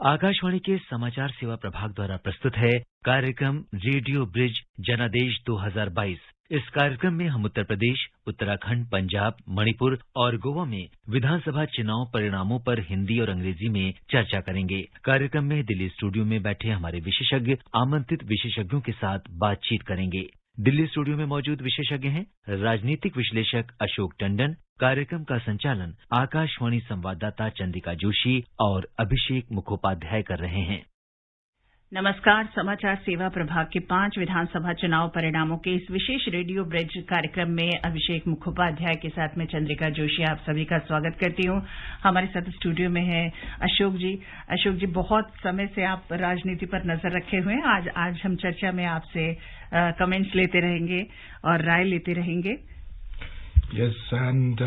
आकाशवाणी के समाचार सेवा प्रभाग द्वारा प्रस्तुत है कार्यक्रम रेडियो ब्रिज जनादेश 2022। इस कार्यक्रम में हम उत्तर प्रदेश, उत्तराखंड, पंजाब, मणिपुर और गोवा में विधानसभा चुनाव परिणामों पर हिंदी और अंग्रेजी में चर्चा करेंगे। कार्यक्रम में दिल्ली स्टूडियो में बैठे हमारे विशेषज्ञ आमंत्रित विशेषज्ञों के साथ बातचीत करेंगे। दिल्ली स्टूडियो में मौजूद विशेषज्ञ हैं राजनीतिक विश्लेषक अशोक टंडन। कार्यक्रम का संचालन आकाशवाणी संवाददाता चंद्रिका जोशी और अभिषेक मुखोपाध्याय कर रहे हैं। नमस्कार। समाचार सेवा प्रभाग के 5 विधानसभा चुनाव परिणामों के इस विशेष रेडियो ब्रिज कार्यक्रम में अभिषेक मुखोपाध्याय के साथ में चंद्रिका जोशी आप सभी का स्वागत करती हूं। हमारे साथ स्टूडियो में है अशोक जी। अशोक जी, बहुत समय से आप राजनीति पर नजर रखे हुए हैं। आज हम चर्चा में आपसे कमेंट्स लेते रहेंगे और राय लेते रहेंगे। Yes, and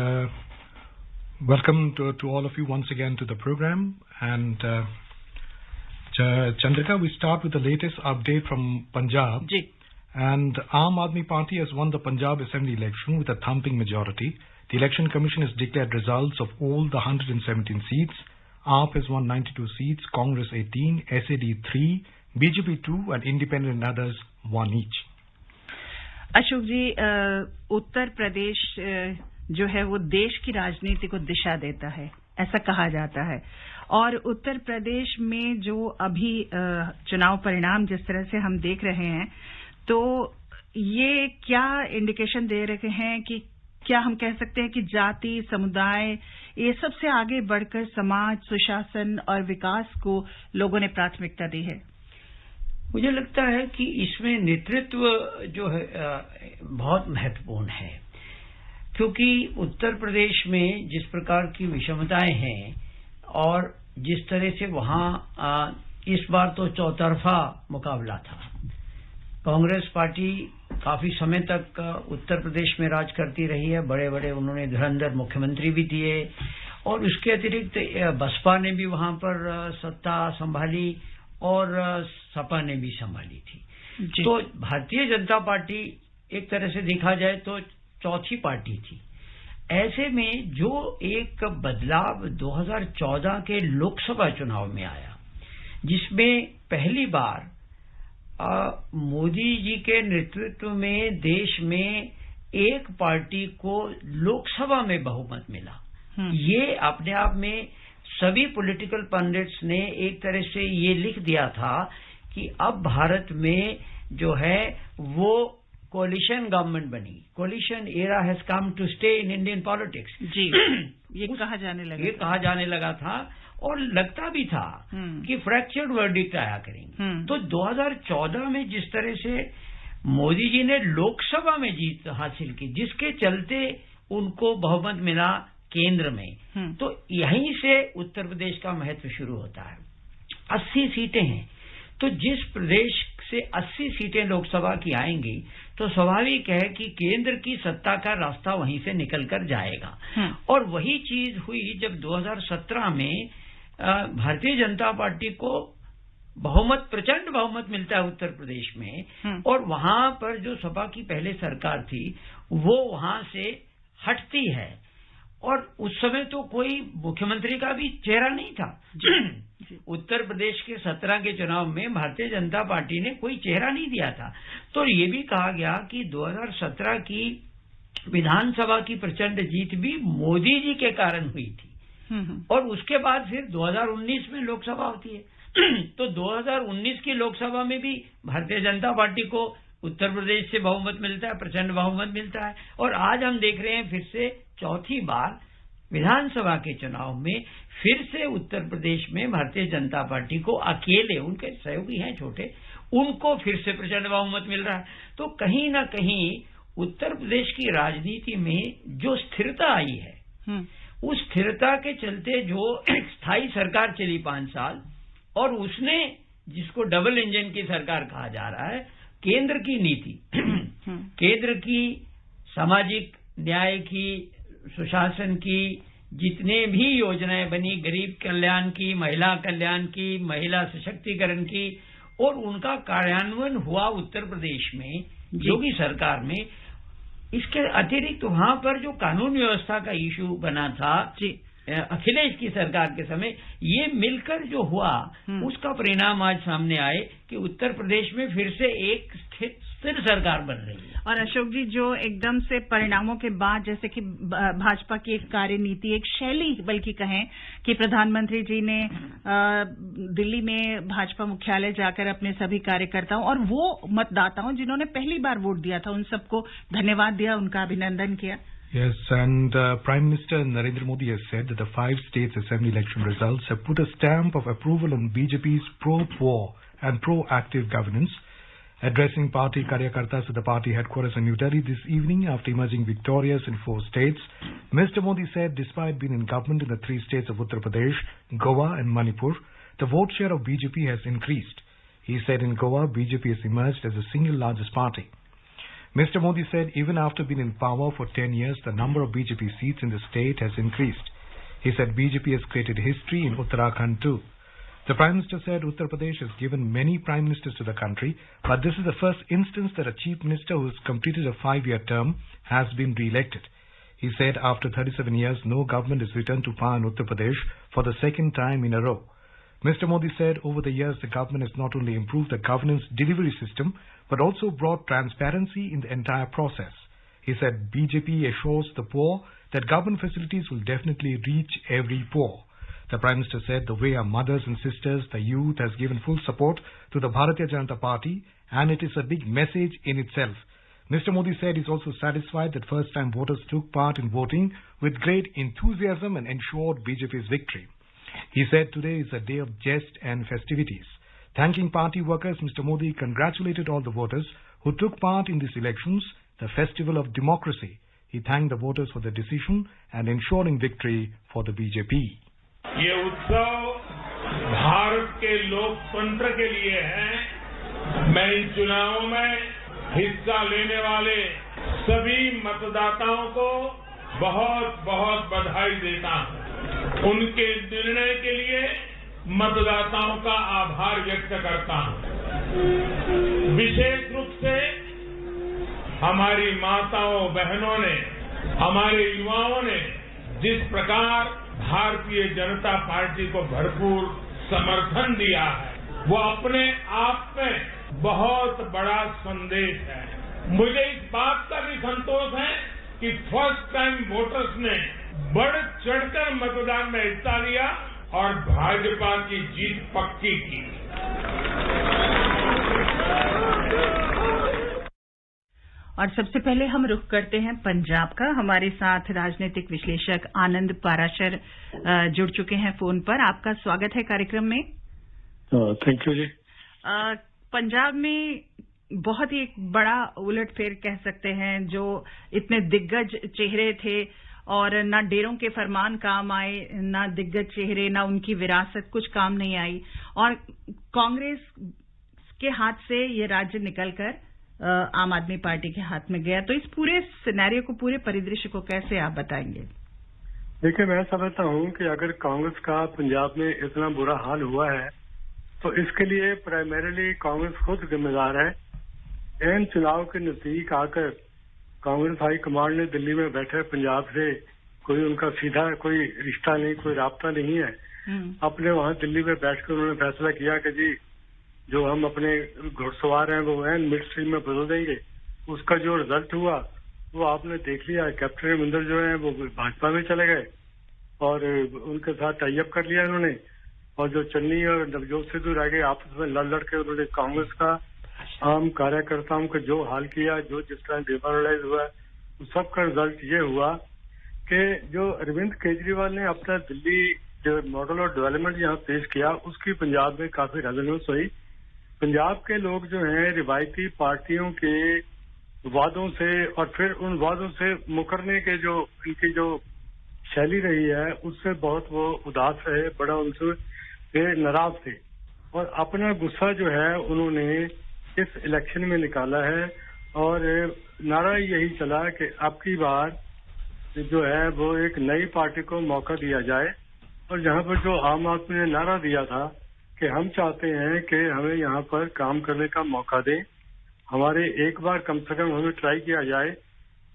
welcome to all of you once again to the program. And Chandrika, we start with the latest update from Punjab. Ji. And Aam Aadmi Party has won the Punjab Assembly election with a thumping majority. The Election Commission has declared results of all the 117 seats. AAP has won 92 seats, Congress 18, SAD 3, BJP 2, and Independent and others 1 each. Ashok जी, उत्तर प्रदेश जो है वो देश की राजनीति को दिशा देता है, ऐसा कहा जाता है। और उत्तर प्रदेश में जो अभी चुनाव परिणाम जिस तरह से हम देख रहे हैं, तो ये क्या इंडिकेशन दे रहे हैं कि क्या हम कह सकते हैं कि जाति, समुदाय, ये सबसे आगे बढ़कर समाज, सुशासन और विकास को लोगों ने प्राथमिकता दी है? मुझे लगता है कि इसमें नेतृत्व जो है बहुत महत्वपूर्ण है, क्योंकि उत्तर प्रदेश में जिस प्रकार की विषमताएं हैं और जिस तरह से वहां इस बार तो चौतरफा मुकाबला था। कांग्रेस पार्टी काफी समय तक उत्तर प्रदेश में राज करती रही है, बड़े बड़े उन्होंने धुरंधर मुख्यमंत्री भी दिए, और उसके अतिरिक्त बसपा ने भी वहां पर सत्ता संभाली और सपा ने भी संभाली थी। तो भारतीय जनता पार्टी एक तरह से देखा जाए तो चौथी पार्टी थी। ऐसे में जो एक बदलाव 2014 के लोकसभा चुनाव में आया, जिसमें पहली बार मोदी जी के नेतृत्व में देश में एक पार्टी को लोकसभा में बहुमत मिला, ये अपने आप में सभी पॉलिटिकल पंडिट्स ने एक तरह से ये लिख दिया था कि अब भारत में जो है वो कोलिशन गवर्नमेंट बनी। Coalition era has come to stay in Indian politics. जी। ये कहा जाने लगा था और लगता भी था कि फ्रैक्चर्ड वर्डिक्ट आया करेंगे। तो 2014 में जिस तरह से मोदी जी ने लोकसभा में जीत हासिल की, जिसके चलते उनको बहुमत मिला केंद्र में, तो यहीं से उत्तर प्रदेश का महत्व शुरू होता है। 80 सीटें हैं, तो जिस प्रदेश से 80 सीटें लोकसभा की आएंगी तो स्वाभाविक है कि केंद्र की सत्ता का रास्ता वहीं से निकलकर जाएगा। और वही चीज हुई जब 2017 में भारतीय जनता पार्टी को प्रचंड बहुमत मिलता है उत्तर प्रदेश में, और वहां पर जो सपा की पहले सरकार थी वो वहां से हटती है, और उस समय तो कोई मुख्यमंत्री का भी चेहरा नहीं था। उत्तर प्रदेश के 17 के चुनाव में भारतीय जनता पार्टी ने कोई चेहरा नहीं दिया था। तो ये भी कहा गया कि 2017 की विधानसभा की प्रचंड जीत भी मोदी जी के कारण हुई थी, और उसके बाद फिर 2019 में लोकसभा होती है। तो 2019 की लोकसभा में भी भारतीय जनता पार्टी को उत्तर प्रदेश से बहुमत मिलता है, प्रचंड बहुमत मिलता है, और आज हम देख रहे हैं फिर से चौथी बार विधानसभा के चुनाव में फिर से उत्तर प्रदेश में भारतीय जनता पार्टी को अकेले, उनके सहयोगी हैं छोटे, उनको फिर से प्रचंड बहुमत मिल रहा है। तो कहीं ना कहीं उत्तर प्रदेश की राजनीति में जो स्थिरता आई है, उस स्थिरता के चलते जो स्थायी सरकार चली 5 साल, और उसने जिसको डबल इंजन की सरकार कहा जा रहा है, केंद्र की नीति, केंद्र की सामाजिक न्याय की, सुशासन की जितने भी योजनाएं बनी, गरीब कल्याण की, महिला कल्याण की, महिला सशक्तिकरण की, और उनका कार्यान्वयन हुआ उत्तर प्रदेश में योगी सरकार में। इसके अतिरिक्त वहां पर जो कानून व्यवस्था का इशू बना था, अखिलेश की सरकार के समय, ये मिलकर जो हुआ उसका परिणाम आज सामने आए कि उत्तर प्रदेश में फिर से एक स्थिर सरकार बन रही है। और अशोक जी, जो एकदम से परिणामों के बाद जैसे कि भाजपा की एक कार्यनीति, एक शैली बल्कि कहें कि प्रधानमंत्री जी ने दिल्ली में भाजपा मुख्यालय जाकर अपने सभी कार्यकर्ताओं और वो मतदाताओं जिन्होंने पहली बार वोट दिया था उन सबको धन्यवाद दिया, उनका अभिनंदन किया। Yes, and Prime Minister Narendra Modi has said that the 5 states assembly election results have put a stamp of approval on BJP's pro-poor and proactive governance. Addressing party Karyakartas at the party headquarters in New Delhi this evening after emerging victorious in 4 states, Mr. Modi said despite being in government in the 3 states of Uttar Pradesh, Goa and Manipur, the vote share of BJP has increased. He said in Goa, BJP has emerged as the single largest party. Mr. Modi said even after being in power for 10 years, the number of BJP seats in the state has increased. He said BJP has created history in Uttarakhand too. The Prime Minister said Uttar Pradesh has given many Prime Ministers to the country, but this is the first instance that a Chief Minister who has completed a 5-year term has been re-elected. He said after 37 years, no government has returned to power in Uttar Pradesh for the second time in a row. Mr. Modi said over the years the government has not only improved the governance delivery system but also brought transparency in the entire process. He said BJP assures the poor that government facilities will definitely reach every poor. The Prime Minister said the way our mothers and sisters, the youth has given full support to the Bharatiya Janata Party and it is a big message in itself. Mr. Modi said he is also satisfied that first-time voters took part in voting with great enthusiasm and ensured BJP's victory. He said today is a day of jest and festivities. Thanking party workers, Mr. Modi congratulated all the voters who took part in these elections, the festival of democracy. He thanked the voters for their decision and ensuring victory for the BJP. ये उत्सव भारत के लोकतंत्र के लिए है। मैं इन चुनावों में हिस्सा लेने वाले सभी मतदाताओं को बहुत बहुत बधाई देता हूं। उनके निर्णय के लिए मतदाताओं का आभार व्यक्त करता हूं। विशेष रूप से हमारी माताओं बहनों ने, हमारे युवाओं ने जिस प्रकार भारतीय जनता पार्टी को भरपूर समर्थन दिया है, वो अपने आप में बहुत बड़ा संदेश है। मुझे इस बात का भी संतोष है कि फर्स्ट टाइम वोटर्स ने बढ़ चढ़कर मतदान में हिस्सा लिया और भाजपा की जीत पक्की की। और सबसे पहले हम रुख करते हैं पंजाब का। हमारे साथ राजनीतिक विश्लेषक आनंद पाराशर जुड़ चुके हैं फोन पर। आपका स्वागत है कार्यक्रम में। थैंक यू जी। पंजाब में बहुत ही एक बड़ा उलटफेर कह सकते हैं, जो इतने दिग्गज चेहरे थे और ना डेरों के फरमान काम आए, ना दिग्गज चेहरे, ना उनकी विरासत कुछ काम नहीं आई और कांग्रेस के हाथ से ये राज्य निकलकर आम आदमी पार्टी के हाथ में गया। तो इस पूरे सिनेरियो को, पूरे परिदृश्य को कैसे आप बताएंगे? देखिए, मैं समझता हूं कि अगर कांग्रेस का पंजाब में इतना बुरा हाल हुआ है तो इसके लिए प्राइमरीली कांग्रेस खुद जिम्मेदार है। इन चुनाव के नजदीक आकर कांग्रेस हाई कमांड ने दिल्ली में बैठे पंजाब से कोई उनका सीधा कोई रिश्ता नहीं, कोई राब्ता नहीं है। अपने वहां दिल्ली में बैठकर उन्होंने फैसला किया कि जी जो हम अपने घुड़सवार हैं वो एन मिड स्ट्रीम में बदल देंगे। उसका जो रिजल्ट हुआ वो आपने देख लिया। कैप्टन अमरिंदर जो है वो भाजपा में चले गए और उनके साथ टाई अप कर लिया इन्होंने, और जो चन्नी और नवजोत सिद्धू रह गए आपस में लड़ के उन्होंने कांग्रेस का आम कार्यकर्ताओं का जो हाल किया, जो जिस तरह डिमोरलाइज हुआ, उस सब का रिजल्ट ये हुआ कि जो अरविंद केजरीवाल ने अपना दिल्ली जो मॉडल ऑफ डेवलपमेंट यहाँ पेश किया उसकी पंजाब में काफी रेजोनेंस हुई। पंजाब के लोग जो हैं रिवायती पार्टियों के वादों से और फिर उन वादों से मुकरने के जो इनकी जो शैली रही है उससे बहुत वो उदास रहे, बड़ा उनसे नाराज थे और अपना गुस्सा जो है उन्होंने इस इलेक्शन में निकाला है और नारा यही चला कि अब की बार जो है वो एक नई पार्टी को मौका दिया जाए। और जहां पर जो आम आदमी ने नारा दिया था कि हम चाहते हैं कि हमें यहाँ पर काम करने का मौका दें, हमारे एक बार कम से कम हमें ट्राई किया जाए,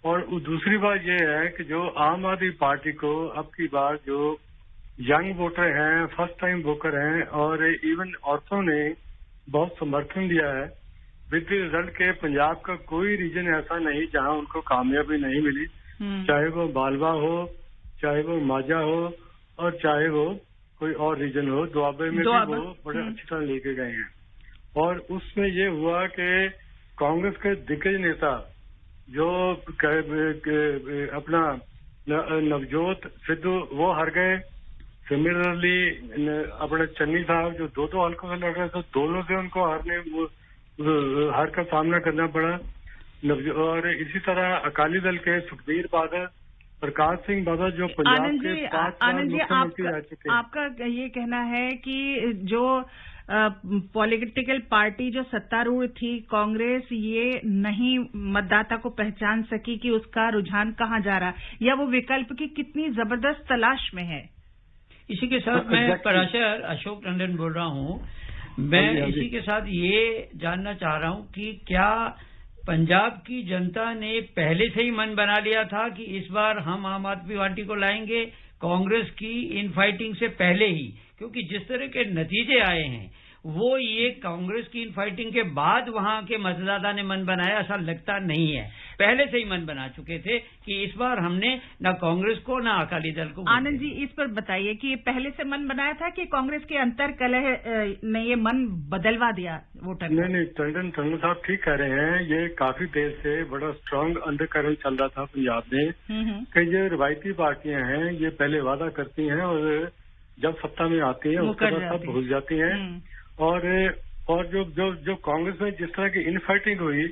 और दूसरी बात यह है कि जो आम आदमी पार्टी को अब की बार जो यंग वोटर हैं, फर्स्ट टाइम वोटर हैं और इवन औरतों ने बहुत समर्थन दिया है। विद रिजल्ट के पंजाब का कोई रीजन ऐसा नहीं जहां उनको कामयाबी नहीं मिली, चाहे वो बालवा हो, चाहे वो माजा हो और चाहे वो कोई और रीजन हो। दुआबे में भी वो बड़े अच्छी तरह लेके गए हैं। और उसमें ये हुआ कि कांग्रेस के दिग्गज नेता जो अपना नवजोत सिद्धू वो हार गए। सिमिलरली अपने चन्नी साहब जो दो हल्कों से लड़ रहे थे, दोनों से उनको हार का सामना करना पड़ा। और इसी तरह अकाली दल के सुखबीर बादल, प्रकाश सिंह बादल जो पंजाब के 5 बार मुख्यमंत्री रह चुके हैं। आपका ये कहना है कि जो पॉलिटिकल पार्टी जो सत्तारूढ़ थी कांग्रेस, ये नहीं मतदाता को पहचान सकी कि उसका रुझान कहाँ जा रहा, या वो विकल्प की कितनी जबरदस्त तलाश में है। इसी के साथ मैं पराशर अशोक टंडन बोल रहा हूँ। मैं इसी के साथ ये जानना चाह रहा हूँ कि क्या पंजाब की जनता ने पहले से ही मन बना लिया था कि इस बार हम आम आदमी पार्टी को लाएंगे कांग्रेस की इन फाइटिंग से पहले ही? क्योंकि जिस तरह के नतीजे आए हैं वो ये कांग्रेस की इन फाइटिंग के बाद वहां के मतदाता ने मन बनाया, ऐसा लगता नहीं है। पहले से ही मन बना चुके थे कि इस बार हमने ना कांग्रेस को ना अकाली दल को। आनंद जी, इस पर बताइए कि पहले से मन बनाया था कि कांग्रेस के अंतर कलह ने ये मन बदलवा दिया वोटर? नहीं, टंडन साहब ठीक कह रहे हैं। ये काफी देर से बड़ा स्ट्रांग अंडरकरेंट चल रहा था पंजाब में कि जो रिवायती पार्टियां हैं ये पहले वादा करती हैं और जब सत्ता में आती हैं उसके बाद सब भूल जाती हैं। और जो कांग्रेस में जिस तरह की इनफाइटिंग हुई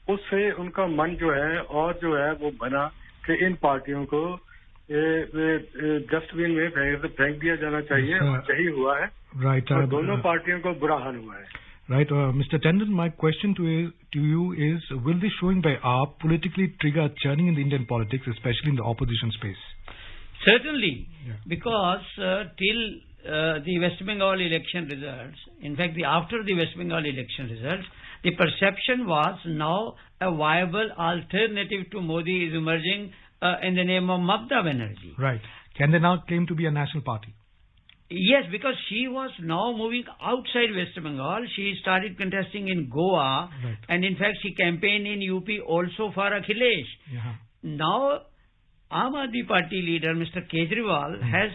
उससे उनका मन जो है और जो है वो बना कि इन पार्टियों को डस्टबिन में फेंक दिया जाना चाहिए। यही हुआ है। राइट। और दोनों पार्टियों को बुरा हाल हुआ है। Right. Mr. Tandon, my question to you is, will this showing by AAP politically trigger a churning in the Indian politics, especially in the opposition space? Certainly, because till the West Bengal election results, in fact, after the West Bengal election results, the perception was now a viable alternative to Modi is emerging in the name of Mamata Banerjee. Right. Can they now claim to be a national party? Yes, because she was now moving outside West Bengal. She started contesting in Goa, and in fact, she campaigned in UP also for Akhilesh. Now, Aam Aadmi Party leader Mr. Kejriwal has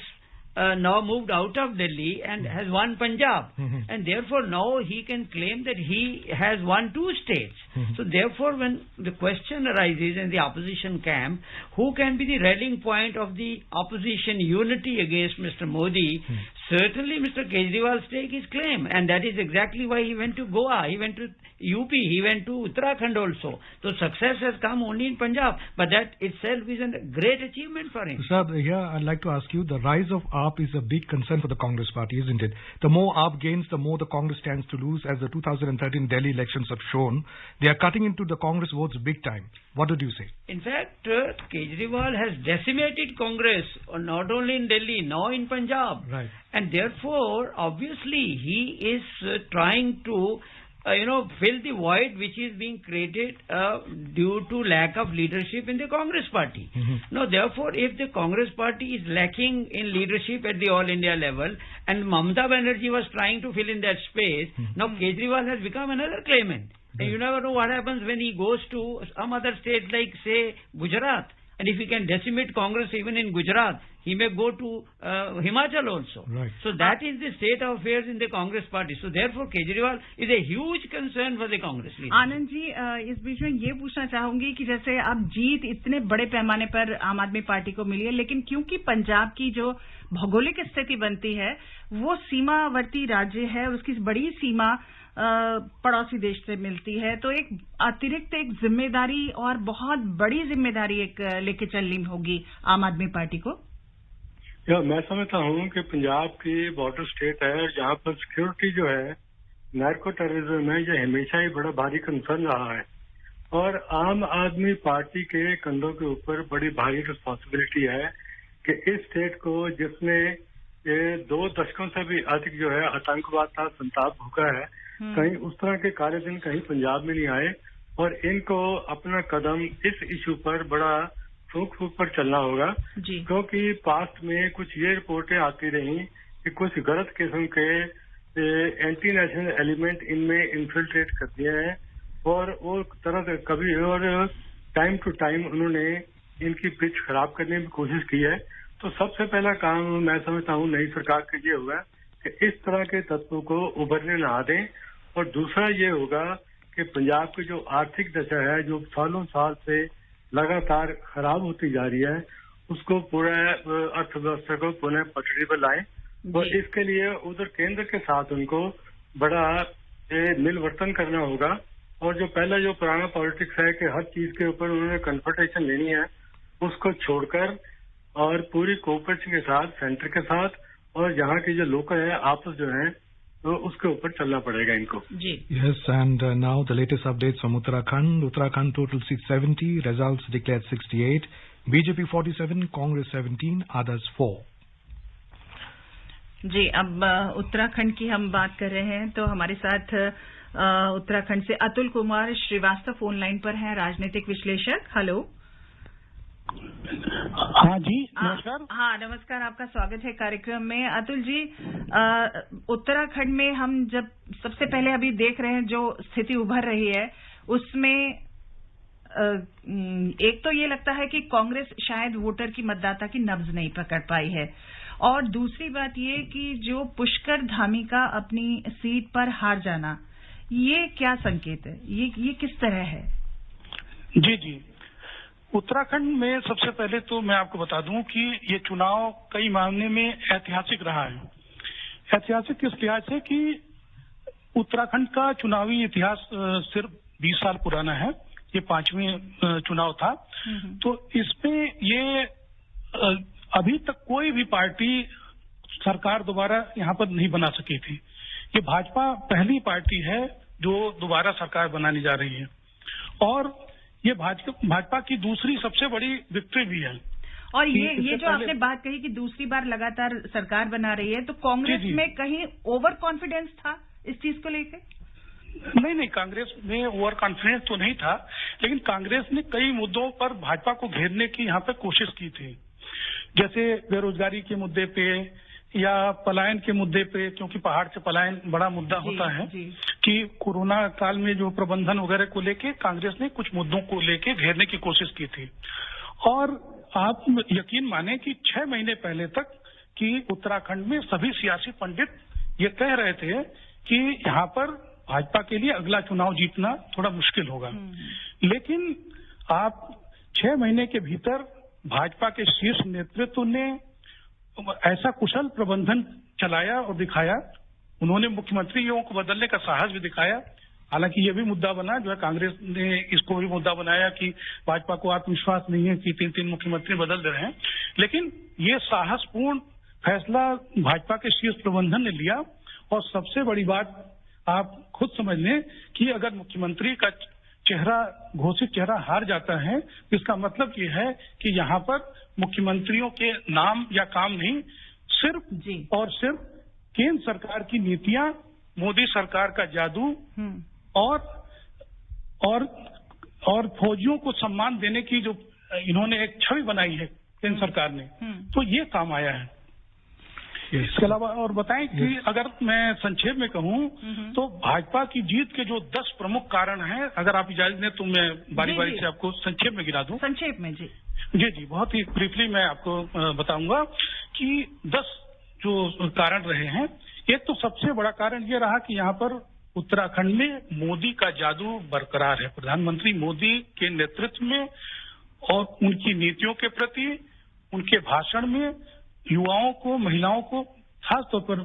now moved out of Delhi and has won Punjab, and therefore now he can claim that he has won 2 states. So therefore, when the question arises in the opposition camp, who can be the rallying point of the opposition unity against Mr. Modi, certainly Mr. Kejriwal stake his claim, and that is exactly why he went to Goa, he went to UP, he went to Uttarakhand also. So success has come only in Punjab, but that itself is a great achievement for him. Sir, here I'd like to ask you, the rise of AAP is a big concern for the Congress party, isn't it? The more AAP gains, the more the Congress stands to lose, as the 2013 Delhi elections have shown. They are cutting into the Congress votes big time. What did you say? In fact, Kejriwal has decimated Congress, not only in Delhi, now in Punjab. Right. And therefore, obviously, he is trying to fill the void which is being created due to lack of leadership in the Congress party. Now, therefore, if the Congress party is lacking in leadership at the All India level, and Mamata Banerjee was trying to fill in that space, now Kejriwal has become another claimant. And you never know what happens when he goes to some other state like, say, Gujarat. And if he can decimate Congress even in Gujarat, he may go to Himachal also. Right. So that is the state of affairs in the Congress party. So therefore Kejriwal is a huge concern for the Congress leader. Anand ji, इस बीच में ये पूछना चाहूंगी कि जैसे अब जीत इतने बड़े पैमाने पर आम आदमी पार्टी को मिली है, लेकिन क्योंकि पंजाब की जो भौगोलिक स्थिति बनती है वो सीमावर्ती राज्य है, उसकी बड़ी सीमा पड़ोसी देश से मिलती है, तो एक अतिरिक्त एक जिम्मेदारी और बहुत बड़ी जिम्मेदारी एक लेके चलनी होगी आम आदमी पार्टी को। मैं समझता हूँ कि पंजाब की बॉर्डर स्टेट है और यहाँ पर सिक्योरिटी जो है, नार्को टेररिज्म है, ये हमेशा ही बड़ा भारी कंसर्न रहा है और आम आदमी पार्टी के कंधों के ऊपर बड़ी भारी रिस्पॉन्सिबिलिटी है कि इस स्टेट को, जिसमें 2 दशकों से भी अधिक जो है आतंकवाद था, संताप भूखा है, कहीं उस तरह के काले दिन कहीं पंजाब में नहीं आए और इनको अपना कदम इस इशू पर बड़ा फूक पर चलना होगा, क्योंकि पास्ट में कुछ ये रिपोर्टें आती रही कि कुछ गलत किस्म के एंटी नेशनल एलिमेंट इनमें इन्फिल्ट्रेट कर दिए हैं और वो तरह कभी और टाइम टू टाइम उन्होंने इनकी पिच खराब करने की कोशिश की है। तो सबसे पहला काम मैं समझता हूँ नई सरकार के ये होगा कि इस तरह के तत्वों को उभरने ना दें। और दूसरा ये होगा कि पंजाब की जो आर्थिक दशा है, जो सालों साल से लगातार खराब होती जा रही है, उसको पूरा अर्थव्यवस्था को पुनः पटरी पर लाएं। और इसके लिए उधर केंद्र के साथ उनको बड़ा मिलवर्तन करना होगा। और जो पहला जो पुराना पॉलिटिक्स है कि हर चीज के ऊपर उन्होंने कन्फ्रंटेशन लेनी है, उसको छोड़कर और पूरी कोऑपरेशन के साथ सेंटर के साथ और यहाँ की जो लोकल है आपस जो है तो उसके ऊपर चलना पड़ेगा इनको। जी। Yes, and now the latest updates from Uttarakhand. Uttarakhand total seats 70, results declared 68, BJP 47, Congress 17, others 4. जी, अब उत्तराखंड की हम बात कर रहे हैं तो हमारे साथ उत्तराखंड से अतुल कुमार श्रीवास्तव फोन लाइन पर हैं, राजनीतिक विश्लेषक। हेलो। हाँ जी, नमस्कार। हाँ, नमस्कार, आपका स्वागत है कार्यक्रम में। अतुल जी, उत्तराखंड में हम जब सबसे पहले अभी देख रहे हैं जो स्थिति उभर रही है उसमें एक तो ये लगता है कि कांग्रेस शायद वोटर की, मतदाता की नब्ज नहीं पकड़ पाई है, और दूसरी बात ये कि जो पुष्कर धामी का अपनी सीट पर हार जाना, ये क्या संकेत है, ये किस तरह है? जी जी, उत्तराखंड में सबसे पहले तो मैं आपको बता दूं कि ये चुनाव कई मामले में ऐतिहासिक रहा है। ऐतिहासिक इस लिहाज से कि उत्तराखंड का चुनावी इतिहास सिर्फ 20 साल पुराना है। ये 5वें चुनाव था। तो इसमें ये अभी तक कोई भी पार्टी सरकार दोबारा यहाँ पर नहीं बना सकी थी। ये भाजपा पहली पार्टी है जो दोबारा सरकार बनाने जा रही है, और ये भाजपा की दूसरी सबसे बड़ी विक्ट्री भी है। और ये जो आपने बात कही कि दूसरी बार लगातार सरकार बना रही है, तो कांग्रेस में कहीं ओवर कॉन्फिडेंस था इस चीज को लेकर? नहीं, कांग्रेस में ओवर कॉन्फिडेंस तो नहीं था, लेकिन कांग्रेस ने कई मुद्दों पर भाजपा को घेरने की यहाँ पे कोशिश की थी, जैसे बेरोजगारी के मुद्दे पे या पलायन के मुद्दे पे, क्योंकि पहाड़ से पलायन बड़ा मुद्दा होता है कि कोरोना काल में जो प्रबंधन वगैरह को लेके कांग्रेस ने कुछ मुद्दों को लेके घेरने की कोशिश की थी। और आप यकीन माने कि 6 महीने पहले तक कि उत्तराखंड में सभी सियासी पंडित ये कह रहे थे कि यहाँ पर भाजपा के लिए अगला चुनाव जीतना थोड़ा मुश्किल होगा। लेकिन आप 6 महीने के भीतर भाजपा के शीर्ष नेतृत्व ने ऐसा कुशल प्रबंधन चलाया और दिखाया। उन्होंने मुख्यमंत्रियों को बदलने का साहस भी दिखाया। हालांकि ये भी मुद्दा बना, जो है कांग्रेस ने इसको भी मुद्दा बनाया कि भाजपा को आत्मविश्वास नहीं है कि 3-3 मुख्यमंत्री बदल दे रहे हैं। लेकिन ये साहसपूर्ण फैसला भाजपा के शीर्ष प्रबंधन ने लिया। और सबसे बड़ी बात आप खुद समझ लें कि अगर मुख्यमंत्री का घोषित चेहरा हार जाता है, इसका मतलब ये है कि यहाँ पर मुख्यमंत्रियों के नाम या काम नहीं, सिर्फ और सिर्फ केंद्र सरकार की नीतियां, मोदी सरकार का जादू और फौजियों को सम्मान देने की जो इन्होंने एक छवि बनाई है केंद्र सरकार ने, तो ये काम आया है। इसके अलावा और बताएं कि अगर मैं संक्षेप में कहूं तो भाजपा की जीत के जो 10 प्रमुख कारण हैं, अगर आप इजाजत दें तो मैं बारी बारी से आपको संक्षेप में गिना दूं। संक्षेप में जी, बहुत ही ब्रीफली मैं आपको बताऊंगा कि 10 जो कारण रहे हैं। एक तो सबसे बड़ा कारण ये रहा कि यहाँ पर उत्तराखंड में मोदी का जादू बरकरार है। प्रधानमंत्री मोदी के नेतृत्व में और उनकी नीतियों के प्रति, उनके भाषण में युवाओं को, महिलाओं को खासतौर पर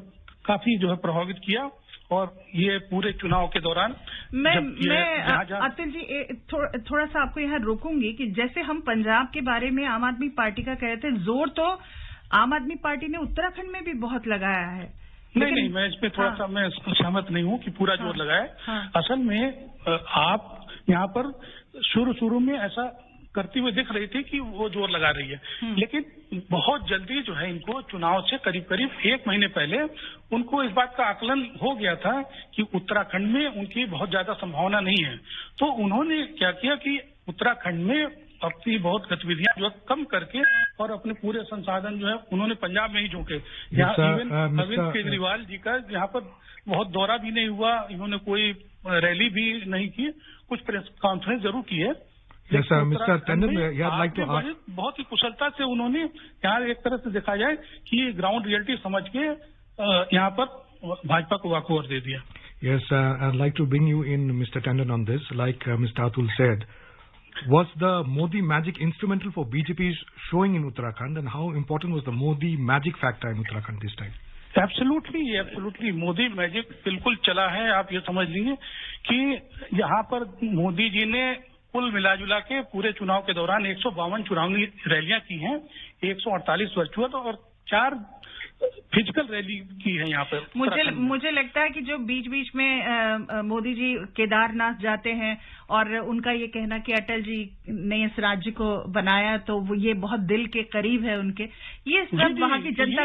काफी जो है प्रभावित किया। और ये पूरे चुनाव के दौरान मैं अतुल जी थोड़ा सा आपको यहाँ रोकूंगी कि जैसे हम पंजाब के बारे में आम आदमी पार्टी का कह रहे थे, जोर तो आम आदमी पार्टी ने उत्तराखंड में भी बहुत लगाया है। नहीं, मैं इसमें थोड़ा सा मैं सहमत नहीं हूँ कि पूरा जोर लगाया। असल में आप यहाँ पर शुरू में ऐसा करती हुई दिख रही थी कि वो जोर लगा रही है। लेकिन बहुत जल्दी जो है इनको चुनाव से करीब करीब 1 महीने पहले उनको इस बात का आकलन हो गया था कि उत्तराखंड में उनकी बहुत ज्यादा संभावना नहीं है। तो उन्होंने क्या किया कि उत्तराखंड में अपनी बहुत गतिविधियां जो कम करके और अपने पूरे संसाधन जो है उन्होंने पंजाब में ही झोंके। यहाँ इवन अरविंद केजरीवाल जी का यहाँ पर बहुत दौरा भी नहीं हुआ, इन्होंने कोई रैली भी नहीं की, कुछ प्रेस कॉन्फ्रेंस जरूर की है। मिस्टर टंडन, बहुत ही कुशलता से उन्होंने यहाँ एक तरह से देखा जाए कि ग्राउंड रियलिटी समझ के यहाँ पर भाजपा को वॉकओवर दे दिया। Yes, I'd like to bring you in, Mr. Tandon, on this. Like Mr. Atul said, was the Modi magic instrumental for BJP's showing in Uttarakhand, and how important was the Modi magic factor in Uttarakhand this time? Absolutely Modi magic बिल्कुल चला है। आप ये समझ लीजिए कि यहाँ पर मोदी जी ने कुल मिलाजुला के पूरे चुनाव के दौरान 152 चुनावी रैलियां की हैं, 148 वर्चुअल और 4 फिजिकल रैली की है यहाँ पर। मुझे लगता है कि जो बीच बीच में मोदी जी केदारनाथ जाते हैं और उनका ये कहना कि अटल जी ने इस राज्य को बनाया, तो वो ये बहुत दिल के करीब है उनके। ये सब वहाँ की जनता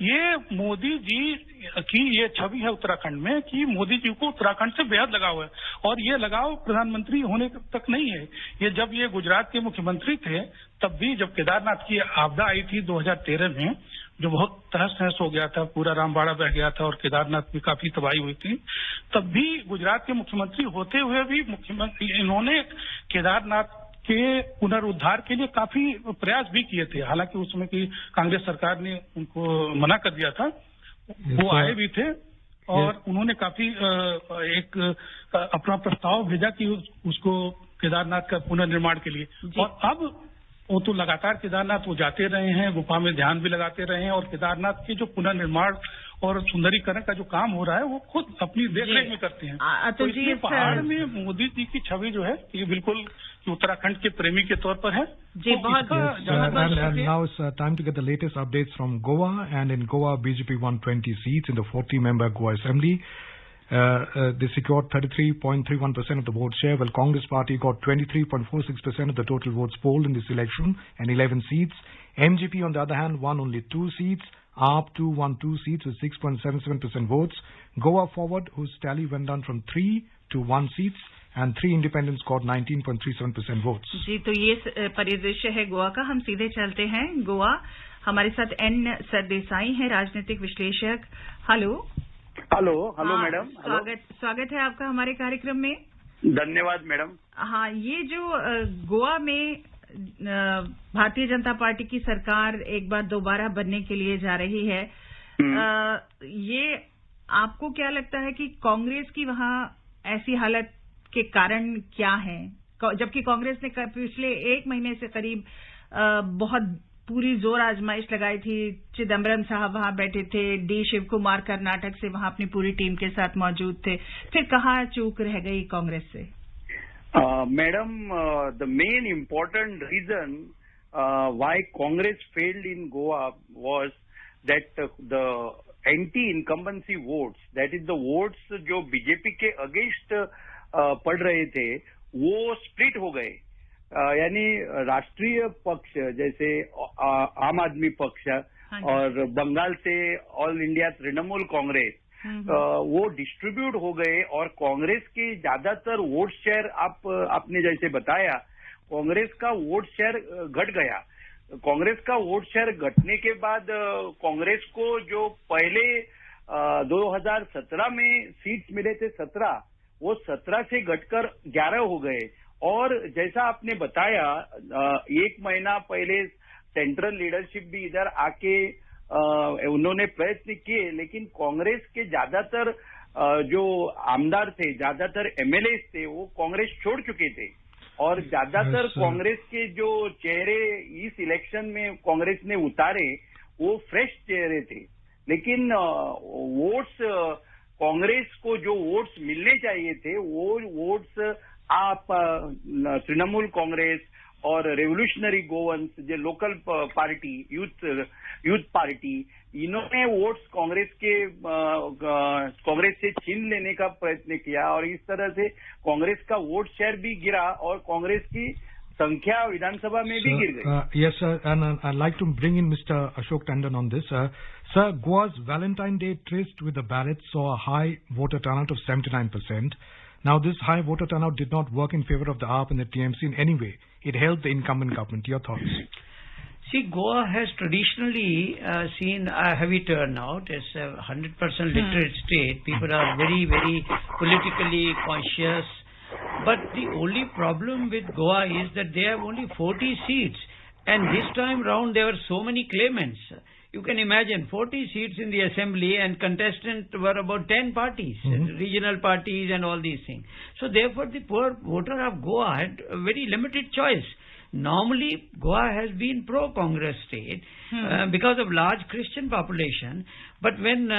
ये मोदी जी की ये छवि है उत्तराखंड में कि मोदी जी को उत्तराखंड से बेहद लगाव है। और ये लगाव प्रधानमंत्री होने तक नहीं है, ये जब ये गुजरात के मुख्यमंत्री थे तब भी जब केदारनाथ की आपदा आई थी 2013 में, जो बहुत तहस नहस हो गया था, पूरा रामबाड़ा बह गया था और केदारनाथ में काफी तबाही हुई थी, तब भी गुजरात के मुख्यमंत्री होते हुए भी इन्होंने केदारनाथ के पुनरुद्धार के लिए काफी प्रयास भी किए थे। हालांकि उस समय की कांग्रेस सरकार ने उनको मना कर दिया था। वो आए भी थे और उन्होंने काफी एक अपना प्रस्ताव भेजा कि उसको केदारनाथ का पुनर्निर्माण के लिए। और अब वो तो लगातार केदारनाथ वो जाते रहे हैं, गुफा में ध्यान भी लगाते रहे हैं, और केदारनाथ के जो पुनर्निर्माण और सुंदरीकरण का जो काम हो रहा है वो खुद अपनी देखरेख में करते हैं। तो इसलिए पहाड़ में मोदी जी की छवि जो है ये बिल्कुल उत्तराखंड के प्रेमी के तौर पर है। जी बहुत and now it's time to get the latest updates from Goa, and in Goa BJP won 20 seats in the 40-member Goa Assembly. They secured 33.31% of the vote share, while Congress party got 23.46% of the total votes polled in this election and 11 seats. MGP on the other hand won only 2 seats. AAP 2 won 2 seats with 6.77% votes. Goa Forward, whose tally went down from 3 to 1 seats, and 3 independents got 19.37% votes. जी, तो ये परिदृश्य है गोवा का। हम सीधे चलते हैं गोवा। हमारे साथ एन सरदेसाई हैं, राजनीतिक विश्लेषक। Hello madam. स्वागत है आपका हमारे कार्यक्रम में। धन्यवाद मैडम। हाँ, ये जो गोवा में भारतीय जनता पार्टी की सरकार एक बार दोबारा बनने के लिए जा रही है, ये आपको क्या लगता है कि कांग्रेस की वहाँ ऐसी हालत के कारण क्या है? जबकि कांग्रेस ने पिछले 1 महीने से करीब बहुत पूरी जोर आजमाइश लगाई थी। चिदम्बरम साहब वहां बैठे थे, डी शिव कुमार कर्नाटक से वहां अपनी पूरी टीम के साथ मौजूद थे, फिर कहाँ चूक रह गई कांग्रेस से? Madam, the main important reason why Congress failed in Goa was that the anti incumbency votes, that is the votes जो बीजेपी के अगेंस्ट पड़ रहे थे, वो स्प्लिट हो गए। यानी राष्ट्रीय पक्ष जैसे आम आदमी पक्ष और बंगाल से ऑल इंडिया तृणमूल कांग्रेस, वो डिस्ट्रीब्यूट हो गए और कांग्रेस के ज्यादातर वोट शेयर आपने जैसे बताया, कांग्रेस का वोट शेयर घट गया। कांग्रेस का वोट शेयर घटने के बाद कांग्रेस को जो पहले 2017 में सीट्स मिले थे 17, वो 17 से घटकर 11 हो गए। और जैसा आपने बताया 1 महीना पहले सेंट्रल लीडरशिप भी इधर आके उन्होंने प्रयत्न किए, लेकिन कांग्रेस के ज्यादातर जो आमदार थे, ज्यादातर एमएलए थे, वो कांग्रेस छोड़ चुके थे। और ज्यादातर कांग्रेस के जो चेहरे इस इलेक्शन में कांग्रेस ने उतारे वो फ्रेश चेहरे थे। लेकिन वोट्स कांग्रेस को जो वोट्स मिलने चाहिए थे, वो वोट्स आप तृणमूल कांग्रेस और रेवोल्यूशनरी गोवंस जो लोकल पार्टी यूथ पार्टी, इन्होंने वोट्स कांग्रेस से छीन लेने का प्रयत्न किया और इस तरह से कांग्रेस का वोट शेयर भी गिरा और कांग्रेस की संख्या विधानसभा में भी गिर गई. Yes, sir, and I'd like to bring in Mr. Ashok Tandon on this. Sir, Goa's Valentine Day tryst with the ballots saw a high voter turnout of 79%. Now, this high voter turnout did not work in favor of the AAP and the TMC in any way. It helped the incumbent government. Your thoughts? See, Goa has traditionally seen a heavy turnout. It's a 100% literate state. People are very, very politically conscious. But the only problem with Goa is that they have only 40 seats. And this time round, there were so many claimants. You can imagine 40 seats in the assembly and contestants were about 10 parties, regional parties and all these things. So therefore, the poor voter of Goa had a very limited choice. Normally, Goa has been pro-Congress state because of large Christian population. But when